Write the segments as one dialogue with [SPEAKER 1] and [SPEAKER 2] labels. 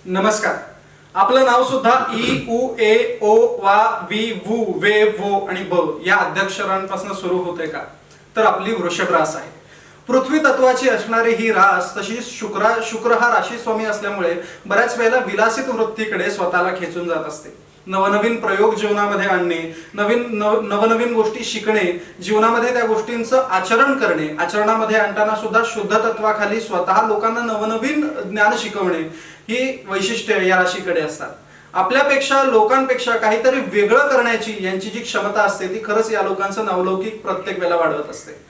[SPEAKER 1] नमस्कार. आपलं नाव सुद्धा ई उ ए ओ वा वी वू वे वो आणि ब या अध्यक्षरांपासून सुरू होते का? तर आपली वृषभ रास आहे. पृथ्वी तत्वाची असणारी ही रास तशी शुक्र हा राशी स्वामी असल्यामुळे बऱ्याच वेळेला विलासित वृत्तीकडे स्वतःला खेचून जात असते. नवनवीन प्रयोग जीवनामध्ये आणणे, नवनवीन गोष्टी शिकणे, जीवनामध्ये त्या गोष्टींचं आचरण करणे, आचरणामध्ये आणताना सुद्धा शुद्ध तत्वाखाली स्वतः लोकांना नवनवीन ज्ञान शिकवणे ही वैशिष्ट्ये या राशीकडे असतात. आपल्यापेक्षा लोकांपेक्षा काहीतरी वेगळं करण्याची यांची जी क्षमता असते ती खरंच या लोकांचं नावलौकिक प्रत्येक वेळेला वाढवत असते.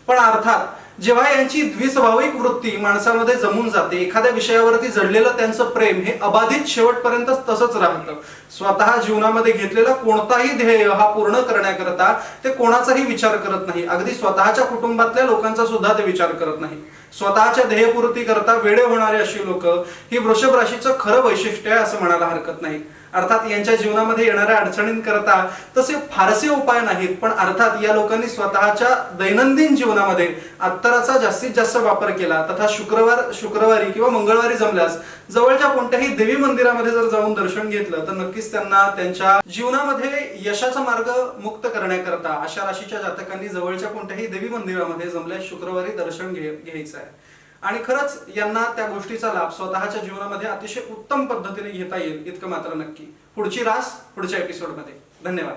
[SPEAKER 1] पण अर्थात जेव्हा यांची द्विस्वाभाविक वृत्ती माणसामध्ये जमून जाते, एखाद्या विषयावरती जडलेलं त्यांचं प्रेम हे अबाधित शेवटपर्यंत तसंच राहतं. स्वतः जीवनामध्ये घेतलेला कोणताही ध्येय हा पूर्ण करण्याकरता ते कोणाचाही विचार करत नाही. अगदी स्वतःच्या कुटुंबातल्या लोकांचा सुद्धा ते विचार करत नाही. स्वतःच्या ध्येयपूर्ती करता वेडे होणारे अशी लोक ही वृषभ राशीचं खरं वैशिष्ट्य आहे असं म्हणायला हरकत नाही. अर्थात यांच्या जीवनामध्ये येणाऱ्या अडचणींकरता तसे फारसे उपाय नाहीत, पण अर्थात या लोकांनी स्वतःच्या दैनंदिन जीवनामध्ये अत्तराचा जास्तीत जास्त वापर केला तथा शुक्रवारी किंवा मंगळवारी जमल्यास जवळच्या कोणत्याही देवी मंदिरामध्ये जर जाऊन दर्शन घेतलं तर नक्कीच त्यांना त्यांच्या जीवनामध्ये यशाचा मार्ग मुक्त करण्याकरता अशा राशीच्या जातकांनी जवळच्या कोणत्याही देवी मंदिरामध्ये जमल्यास शुक्रवारी दर्शन घ्यायचं आहे. आणि खरंच यांना त्या गोष्टीचा लाभ स्वतःच्या जीवनामध्ये अतिशय उत्तम पद्धतीने घेता येईल इतकं मात्र नक्की. पुढची रास पुढच्या एपिसोडमध्ये. धन्यवाद.